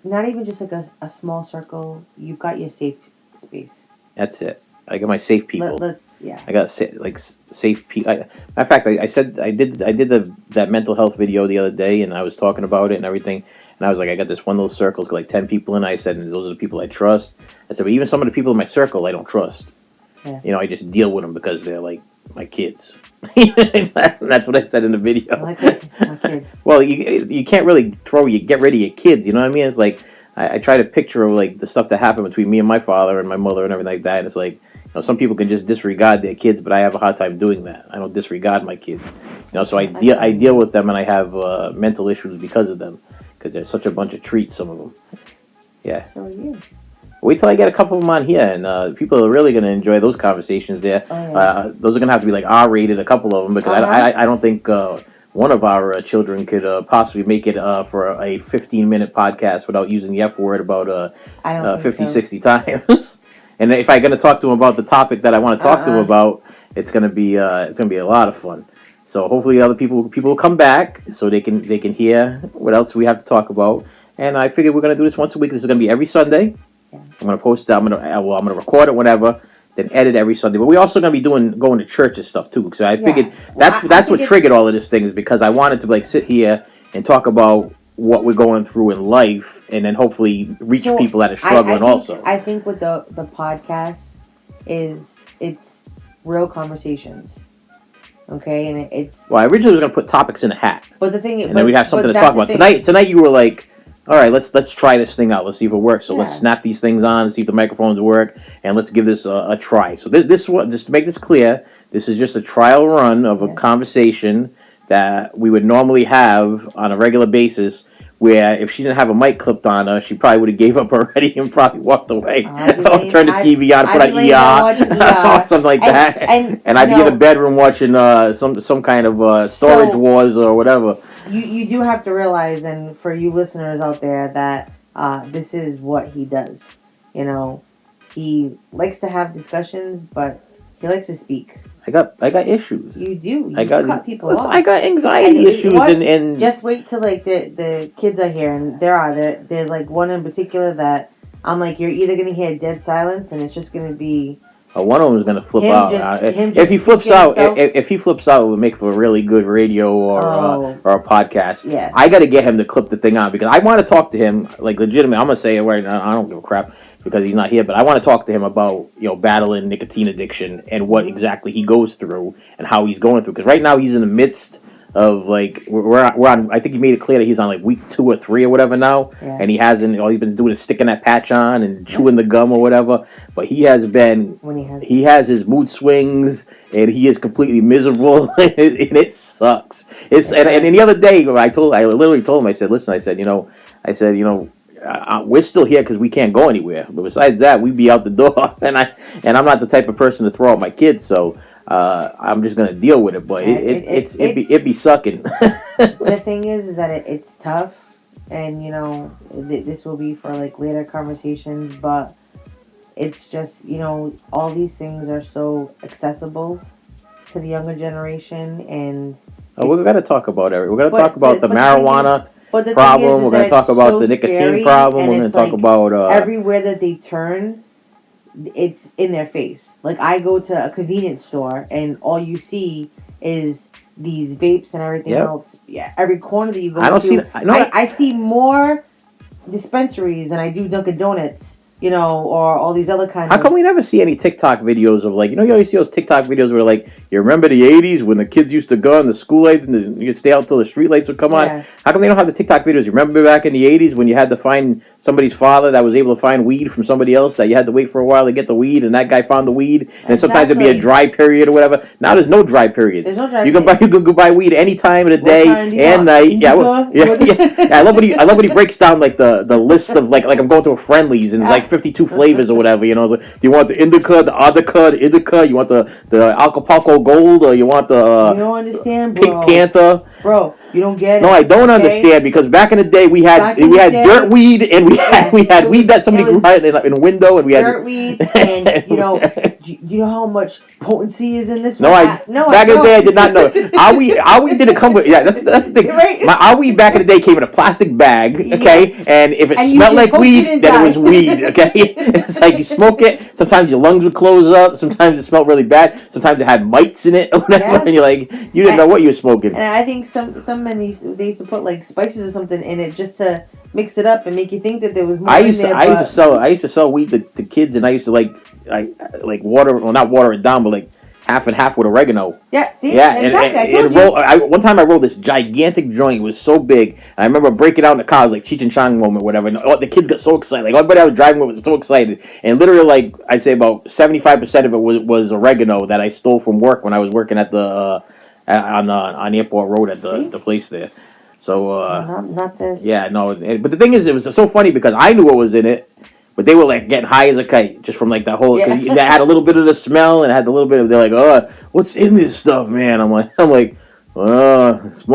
Speaker 4: not even just like a small circle. You've got your safe space.
Speaker 3: That's it. I got my safe people. I got safe people. Matter of fact, I said I did that mental health video the other day, and I was talking about it and everything. And I was like, I got this one little circle, it's got like 10 people in it. I said, and those are the people I trust. I said, but even some of the people in my circle, I don't trust.
Speaker 4: Yeah.
Speaker 3: You know, I just deal with them because they're like my kids. That's what I said in the video.
Speaker 4: I like my kids.
Speaker 3: Well, you can't really get rid of your kids. You know what I mean? It's like I try to picture like the stuff that happened between me and my father and my mother and everything like that. And it's like, you know, some people can just disregard their kids, but I have a hard time doing that. I don't disregard my kids. You know, so I deal with them, and I have mental issues because of them, because they're such a bunch of treats. Some of them. Yeah.
Speaker 4: So are you.
Speaker 3: Wait till I get a couple of them on here, and people are really going to enjoy those conversations there.
Speaker 4: Oh, yeah.
Speaker 3: Those are going to have to be like R-rated, a couple of them, because I don't think one of our children could possibly make it for a 15-minute podcast without using the F word about 50, 60 times. And if I'm going to talk to them about the topic that I want to talk to them about, it's going to be a lot of fun. So hopefully other people will come back so they can hear what else we have to talk about. And I figured we're going to do this once a week. This is going to be every Sunday.
Speaker 4: Yeah. I'm
Speaker 3: going to post it. I'm going to record it whenever, then edit every Sunday. But we're also going to be going to church and stuff too. So I figured that's what triggered all of this thing, is because I wanted to sit here and talk about what we're going through in life, and then hopefully reach people that are struggling also.
Speaker 4: I think with the podcast it's real conversations. Okay, and it's.
Speaker 3: Well, I originally was going to put topics in a hat.
Speaker 4: But the thing is,
Speaker 3: and then we'd have something to talk about. Tonight you were like, all right, let's try this thing out. Let's see if it works. So let's snap these things on and see if the microphones work, and let's give this a try. So this one, just to make this clear, this is just a trial run of a conversation that we would normally have on a regular basis, where if she didn't have a mic clipped on her, she probably would have gave up already and probably walked away. Or turned the TV on, put on ER, or something like that. And I'd be in the bedroom watching some kind of storage wars or whatever.
Speaker 4: You do have to realize, and for you listeners out there, that this is what he does. You know, he likes to have discussions, but he likes to speak.
Speaker 3: I got issues.
Speaker 4: You do. You cut people off.
Speaker 3: I got anxiety issues, and
Speaker 4: just wait till like the kids are here, and there's like one in particular that I'm like, you're either gonna hear dead silence, and it's just gonna be.
Speaker 3: One of them is gonna flip out. If he flips out, it would make for a really good radio or a podcast.
Speaker 4: Yes.
Speaker 3: I got to get him to clip the thing on, because I want to talk to him like legitimately. I'm gonna say it right now. I don't give a crap. because he's not here. But I want to talk to him about battling nicotine addiction and what exactly he goes through and how he's going through. Because right now he's in the midst of like we're on. I think he made it clear that he's on like week 2 or 3 or whatever now, and he hasn't. All he's been doing is sticking that patch on and chewing the gum or whatever. But he has been. He has his mood swings, and he is completely miserable, and it sucks. And the other day I literally told him, I said, listen, I said, we're still here because we can't go anywhere. But besides that, we'd be out the door, and I'm not the type of person to throw out my kids, so. I'm just gonna deal with it, but it be sucking.
Speaker 4: The thing is that it's tough, and this will be for like later conversations. But it's just all these things are so accessible to the younger generation, and
Speaker 3: we're gonna talk about it. We're gonna talk about the marijuana problem. We're gonna talk about the nicotine problem. We're gonna talk about
Speaker 4: everywhere that they turn. It's in their face. Like I go to a convenience store and all you see is these vapes and everything else. Yeah, every corner that you go I see more dispensaries than I do Dunkin' Donuts, or all these other kinds.
Speaker 3: How come we never see any TikTok videos of like you always see those TikTok videos where like you remember the 80s when the kids used to go on the school lights and you'd stay out till the street lights would come on? How come they don't have the TikTok videos? You remember back in the 80s when you had to find somebody's father that was able to find weed from somebody else that you had to wait for a while to get the weed, and that guy found the weed, and sometimes it'd be a dry period or whatever. Now there's no dry periods.
Speaker 4: There's no dry
Speaker 3: you can go buy weed any time of the day and night. I love when he breaks down like the list of like I'm going to a Friendly's and like 52 flavors or whatever. Like, do you want the indica, the indica? You want the Acapulco Gold, or you want the
Speaker 4: you don't understand, bro.
Speaker 3: Pink Panther?
Speaker 4: Bro, you don't get it.
Speaker 3: No, I don't understand, because back in the day we had dirt weed and we had weed that somebody grew out in a window, and we had
Speaker 4: dirt weed, and you know how much potency is in this.
Speaker 3: No, back in the day I did not know. Our weed didn't come with that's the thing.
Speaker 4: Right?
Speaker 3: Our weed back in the day came in a plastic bag, okay, and if it smelled like weed, then it was weed, okay. It's like you smoke it. Sometimes your lungs would close up. Sometimes it smelled really bad. Sometimes it had mites in it or whatever, and you're like you didn't know what you were smoking.
Speaker 4: And I think some men they used to put like spices or something in it just to mix it up and make you think that there was more. I used
Speaker 3: to sell weed to kids, and I used to like not water it down, but like half and half with oregano.
Speaker 4: Yeah, see,
Speaker 3: exactly. One time I rolled this gigantic joint. It was so big. And I remember breaking out in the car. It was like Cheech and Chong moment, whatever. And the kids got so excited. Like everybody I was driving with was so excited. And literally, like I'd say about 75% of it was oregano that I stole from work when I was working at the on Airport Road at the place there. So
Speaker 4: not this.
Speaker 3: Yeah, no. But the thing is, it was so funny because I knew what was in it. But they were like getting high as a kite just from like that whole. Cause they had a little bit of the smell and had a little bit of. They're like, oh, what's in this stuff, man? I'm like, it's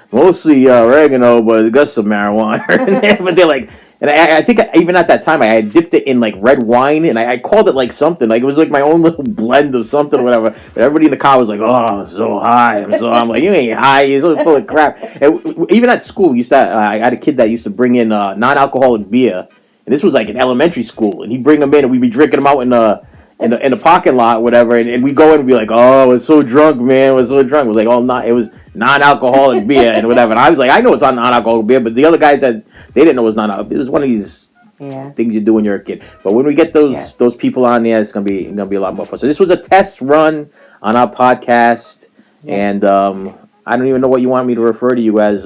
Speaker 3: mostly oregano, but it got some marijuana. But they're like, and I think even at that time I had dipped it in like red wine, and I called it like something, like it was like my own little blend of something or whatever. But everybody in the car was like, oh, I'm so high. I'm like, you ain't high. You're so full of crap. And even at school, I had a kid that used to bring in non-alcoholic beer. And this was like in elementary school, and he'd bring them in, and we'd be drinking them out in the parking lot, or whatever. And we'd go in and be like, "Oh, we're so drunk, man! We're so drunk." It was like, it was non-alcoholic beer and whatever. And I was like, I know it's not non-alcoholic beer, but the other guys they didn't know it was non-alcoholic. It was one of these things you do when you're a kid. But when we get those people on there, it's gonna be a lot more fun. So this was a test run on our podcast, and I don't even know what you want me to refer to you as.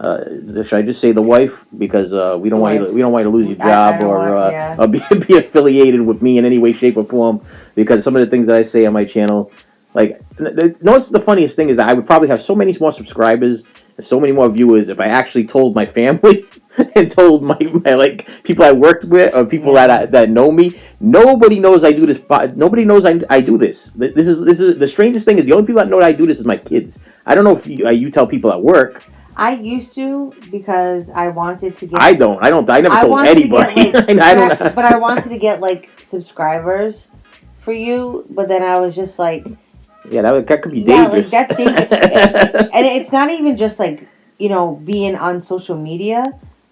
Speaker 3: Should I just say the wife, because we don't want you to lose your job or be affiliated with me in any way, shape, or form, because some of the things that I say on my channel, like, what's the funniest thing is that I would probably have so many more subscribers and so many more viewers if I actually told my family and told my like people I worked with or people that know me. Nobody knows I do this. Nobody knows I do this. This is the strangest thing is the only people that know that I do this is my kids. I don't know if you tell people at work.
Speaker 4: I used to, because I wanted to get.
Speaker 3: I never told anybody.
Speaker 4: But I wanted to get like subscribers for you. But then I was just like,
Speaker 3: yeah, that could be dangerous.
Speaker 4: Like that's dangerous. And it's not even just like being on social media.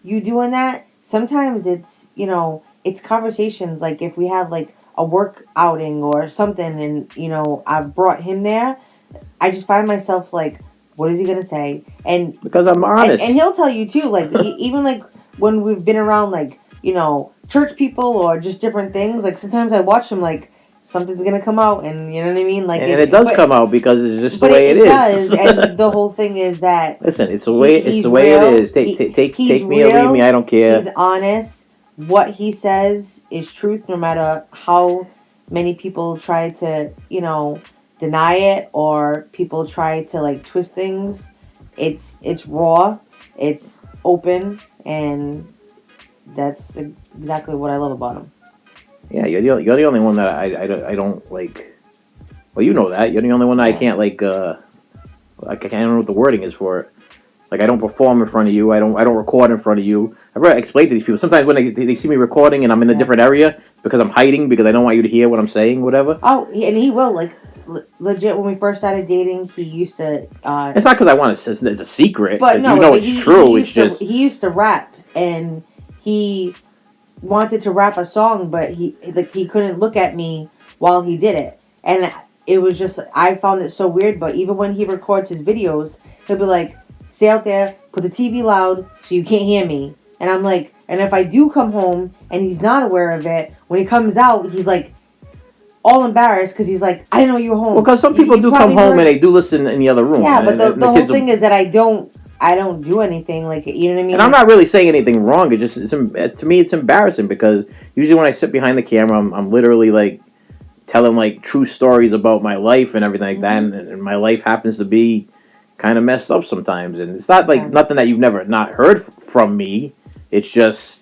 Speaker 4: You doing that sometimes it's it's conversations, like if we have like a work outing or something, and I've brought him there. I just find myself like, what is he gonna say? And
Speaker 3: because I'm honest,
Speaker 4: and he'll tell you too. Like even like when we've been around, like church people or just different things. Like sometimes I watch them like something's gonna come out, and you know what I mean. Like
Speaker 3: and it does come out because it's just the way it is.
Speaker 4: Does, and the whole thing is that
Speaker 3: listen, it's the way it's the way
Speaker 4: real.
Speaker 3: it is. Take me or leave me. I don't care.
Speaker 4: He's honest. What he says is truth, no matter how many people try to deny it or people try to like twist things. It's raw. It's open, and that's exactly what I love about him.
Speaker 3: Yeah, you're the only one that I don't like. Well, you know that you're the only one that I can't like. I don't know what the wording is for it. Like I don't perform in front of you. I don't record in front of you. I've already explained to these people. Sometimes when they see me recording and I'm in a different area it's because I'm hiding because I don't want you to hear what I'm saying, whatever.
Speaker 4: Oh, and he will like legit. When we first started dating, he used to.
Speaker 3: It's not because I want to. It's a secret.
Speaker 4: But no,
Speaker 3: you know it's true. It's just
Speaker 4: he used to rap and he wanted to rap a song, but he couldn't look at me while he did it, and it was just I found it so weird. But even when he records his videos, he'll be like, "Stay out there, put the TV loud so you can't hear me." And I'm like, and if I do come home and he's not aware of it, when he comes out, he's like all embarrassed because he's like, "I didn't know you were home."
Speaker 3: Well, because some people do come home and they do listen in the other room.
Speaker 4: Yeah, but the whole thing is that I don't do anything like you know what I mean.
Speaker 3: And I'm not really saying anything wrong. To me, it's embarrassing because usually when I sit behind the camera, I'm literally like telling like true stories about my life and everything like that, and my life happens to be kind of messed up sometimes. And it's not like nothing that you've never not heard from me. It's just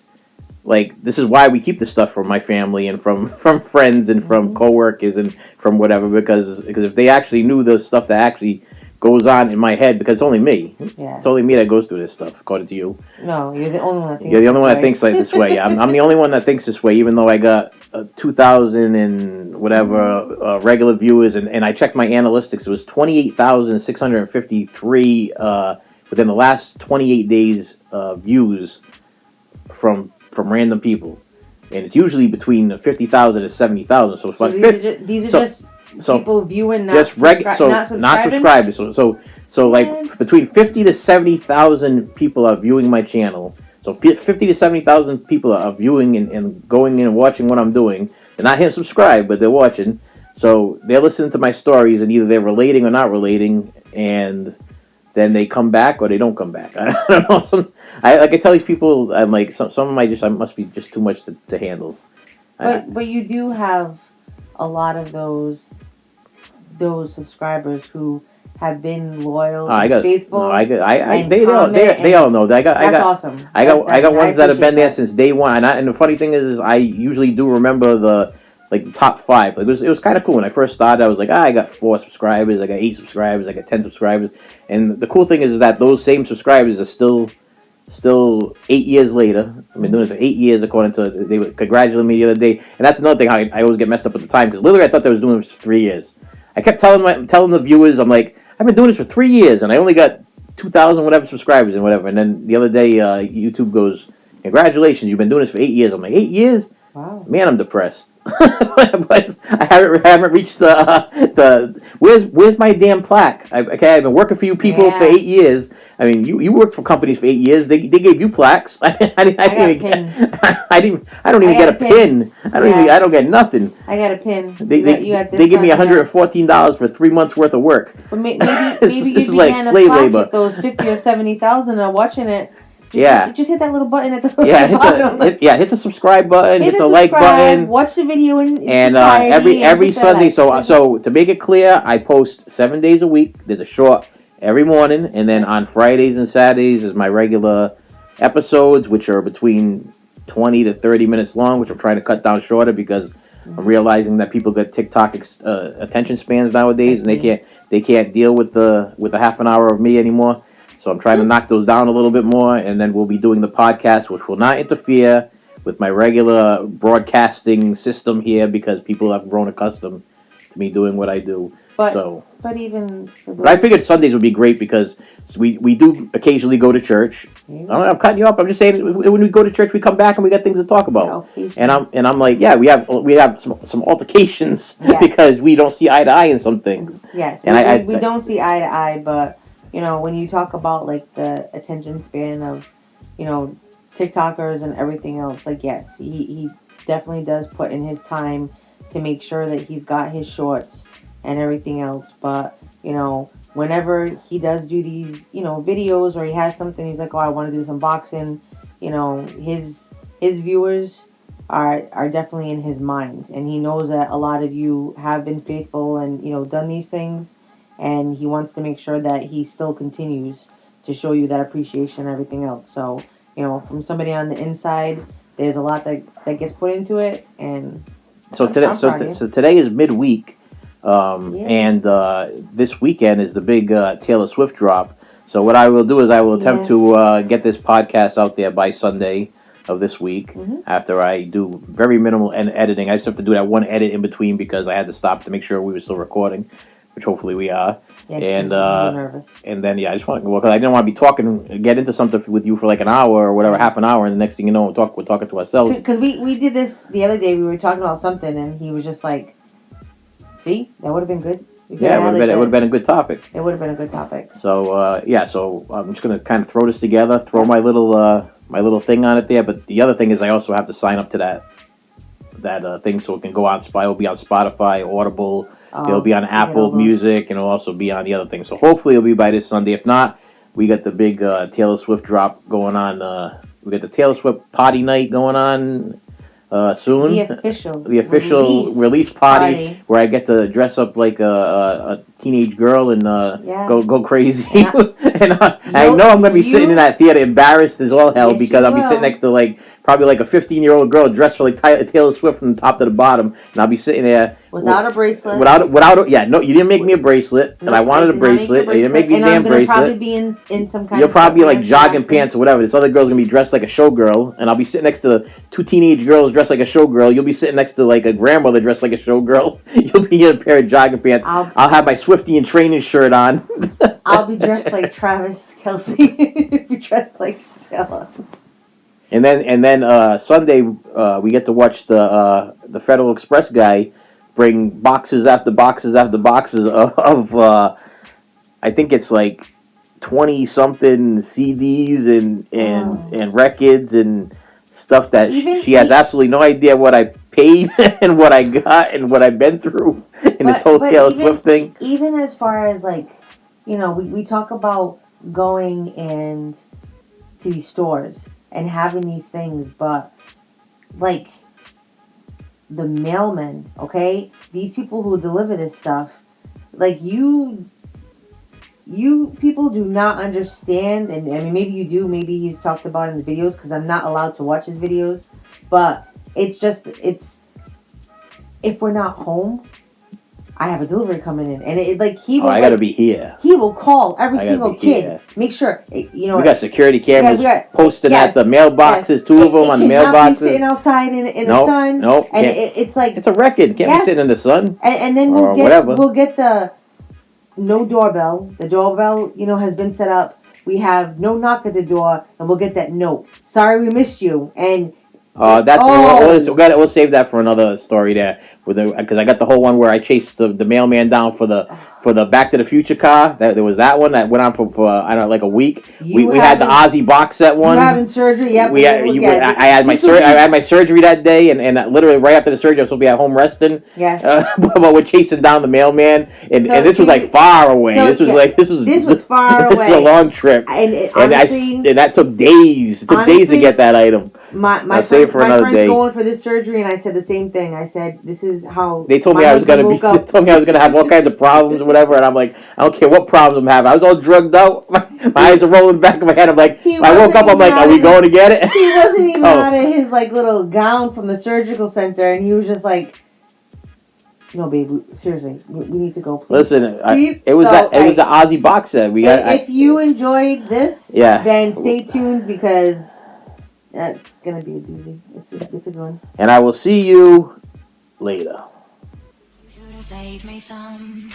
Speaker 3: like this is why we keep the stuff from my family and from friends and from coworkers and from whatever because if they actually knew the stuff that actually goes on in my head, because it's only me. Yeah. It's only me that goes through this stuff, according to you.
Speaker 4: No, you're the only one that thinks
Speaker 3: You're the only one that thinks like this way. I'm the only one that thinks this way, even though I got 2,000 and whatever regular viewers, and I checked my analytics. It was 28,653 within the last 28 days views from random people. And it's usually between 50,000 and 70,000. So it's like
Speaker 4: these are just people viewing, not
Speaker 3: just
Speaker 4: not subscribing.
Speaker 3: So like between 50 to 70,000 people are viewing my channel. So 50 to 70,000 people are viewing and going in and watching what I'm doing. They're not hitting subscribe, but they're watching. So they're listening to my stories, and either they're relating or not relating, and then they come back or they don't come back. I don't know. I tell these people, I'm like, some of them I must be just too much to handle.
Speaker 4: But you do have a lot of those subscribers who have been loyal, faithful. No,
Speaker 3: they all know that.
Speaker 4: That's awesome.
Speaker 3: I got ones that have been there since day one, and the funny thing is I usually do remember the top 5. Like it was kind of cool when I first started. I was like, I got 4 subscribers, I got 8 subscribers, I got 10 subscribers, and the cool thing is that those same subscribers are still 8 years later. I've been doing this for 8 years, according to they were congratulating me the other day, and that's another thing I always get messed up at the time because literally I thought they was doing this for 3 years. I kept telling the viewers, I'm like, I've been doing this for 3 years, and I only got 2,000 whatever subscribers and whatever. And then the other day, YouTube goes, congratulations, you've been doing this for 8 years. I'm like, 8 years?
Speaker 4: Wow.
Speaker 3: Man, I'm depressed. But I haven't reached the where's my damn plaque? I've been working for you people for 8 years. I mean, you worked for companies for 8 years. They gave you plaques. I don't even get a pin. I don't get nothing.
Speaker 4: I got a pin.
Speaker 3: They give me $114 for 3 months worth of work.
Speaker 4: But maybe you began like slave labor. Those 50 or 70,000 are watching it. Just hit that little button at the bottom.
Speaker 3: Hit the subscribe button, hit the like button.
Speaker 4: Watch the video and
Speaker 3: every Sunday. So to make it clear, I post 7 days a week. There's a short every morning, and then on Fridays and Saturdays is my regular episodes, which are between 20 to 30 minutes long, which I'm trying to cut down shorter because I'm realizing that people get TikTok attention spans nowadays, and they can't deal with the half an hour of me anymore. So I'm trying to knock those down a little bit more, and then we'll be doing the podcast, which will not interfere with my regular broadcasting system here because people have grown accustomed to me doing what I do.
Speaker 4: But
Speaker 3: I figured Sundays would be great because we do occasionally go to church. I'm cutting you up. I'm just saying when we go to church, we come back and we got things to talk about. And I'm like, we have some altercations because we don't see eye to eye in some things.
Speaker 4: Yes, and we don't see eye to eye, but. When you talk about like the attention span of, TikTokers and everything else, like, yes, he definitely does put in his time to make sure that he's got his shorts and everything else. But, you know, whenever he does do these, you know, videos, or he has something, he's like, oh, I want to do some boxing, you know, his viewers are definitely in his mind, and he knows that a lot of you have been faithful and, you know, done these things, and he wants to make sure that he still continues to show you that appreciation and everything else. So, you know, from somebody on the inside, there's a lot that gets put into it, and
Speaker 3: So today is midweek, and this weekend is the big Taylor Swift drop. So what I will do is I will attempt to get this podcast out there by Sunday of this week. After I do very minimal editing. I just have to do that one edit in between because I had to stop to make sure we were still recording, which hopefully we are.
Speaker 4: Yeah,
Speaker 3: and
Speaker 4: nervous.
Speaker 3: And then I just want to, because I didn't want to be get into something with you for like an hour or whatever, half an hour, and the next thing you know, we're talking to ourselves.
Speaker 4: Because we did this the other day. We were talking about something, and he was just like, "See, that would have been good."
Speaker 3: Yeah, it would have been a good topic.
Speaker 4: It would have been a good topic.
Speaker 3: So so I'm just gonna kind of throw this together, throw my little thing on it there. But the other thing is, I also have to sign up to that thing so it can go on. It'll be on Spotify, Audible. It'll be on Apple Music, and it'll also be on the other thing. So hopefully it'll be by this Sunday. If not, we got the big Taylor Swift drop going on. We got the Taylor Swift party night going on soon.
Speaker 4: The
Speaker 3: official release party where I get to dress up like a teenage girl and go crazy.
Speaker 4: Yeah.
Speaker 3: And I know I'm going to be sitting in that theater embarrassed as all hell because I'll be sitting next to probably like a 15-year-old girl dressed for like Taylor Swift from the top to the bottom, and I'll be sitting there
Speaker 4: without a bracelet.
Speaker 3: No, you didn't make me a bracelet, and I wanted a bracelet. You didn't make me a damn bracelet.
Speaker 4: Probably be in some kind.
Speaker 3: You'll probably be like jogging pants or whatever. This other girl's gonna be dressed like a showgirl, and I'll be sitting next to two teenage girls dressed like a showgirl. You'll be sitting next to like a grandmother dressed like a showgirl. You'll be in a pair of jogging pants. I'll have my Swiftie and training shirt on.
Speaker 4: I'll be dressed like Travis Kelce. Be dressed like Taylor.
Speaker 3: And then Sunday we get to watch the Federal Express guy bring boxes after boxes after boxes of I think it's like 20 something CDs and records and stuff that she has absolutely no idea what I paid and what I got and what I've been through in this whole Taylor Swift thing.
Speaker 4: Even as far as we talk about going and to these stores and having these things, but like the mailmen, okay? These people who deliver this stuff, like you people do not understand, and I mean maybe you do, maybe he's talked about it in the videos because I'm not allowed to watch his videos, but it's if we're not home, I have a delivery coming in, and he will.
Speaker 3: I gotta be here.
Speaker 4: He will call every single kid. Here. Make sure we
Speaker 3: got security cameras posting at the mailboxes. Two of them on the mailboxes.
Speaker 4: Be sitting outside in the sun.
Speaker 3: Nope.
Speaker 4: And it's like
Speaker 3: it's a record. Can't be sitting in the sun.
Speaker 4: And then we'll get the no doorbell. The doorbell has been set up. We have no knock at the door, and we'll get that note. Sorry we missed you. And we'll save that for another story there, because I got the whole one where I chased the mailman down for the Back to the Future car. There was that one that went on for I don't know, like a week. We had the Ozzy box set one. You having surgery? Yep.
Speaker 3: I had my surgery that day, and literally right after the surgery I was supposed to be at home resting.
Speaker 4: Yeah.
Speaker 3: But we're chasing down the mailman, and this was like far away. This was far away. This was a long trip, and that took days. It took days to get that item.
Speaker 4: My friend's going for this surgery, and I said the same thing. I said, "This is how."
Speaker 3: They told me I was gonna have all kinds of problems or whatever, and I'm like, I don't care what problems I'm having. I was all drugged out. My eyes are rolling in the back of my head. I'm like, I woke up. I'm like, are we going to get it?
Speaker 4: He wasn't even out of his little gown from the surgical center, and he was just like, "No, babe, seriously, we need to go. Please."
Speaker 3: Listen, it was the Ozzy box set.
Speaker 4: If you enjoyed this, then stay tuned because. That's gonna be a doozy. It's a good one.
Speaker 3: And I will see you later.
Speaker 1: Save me some.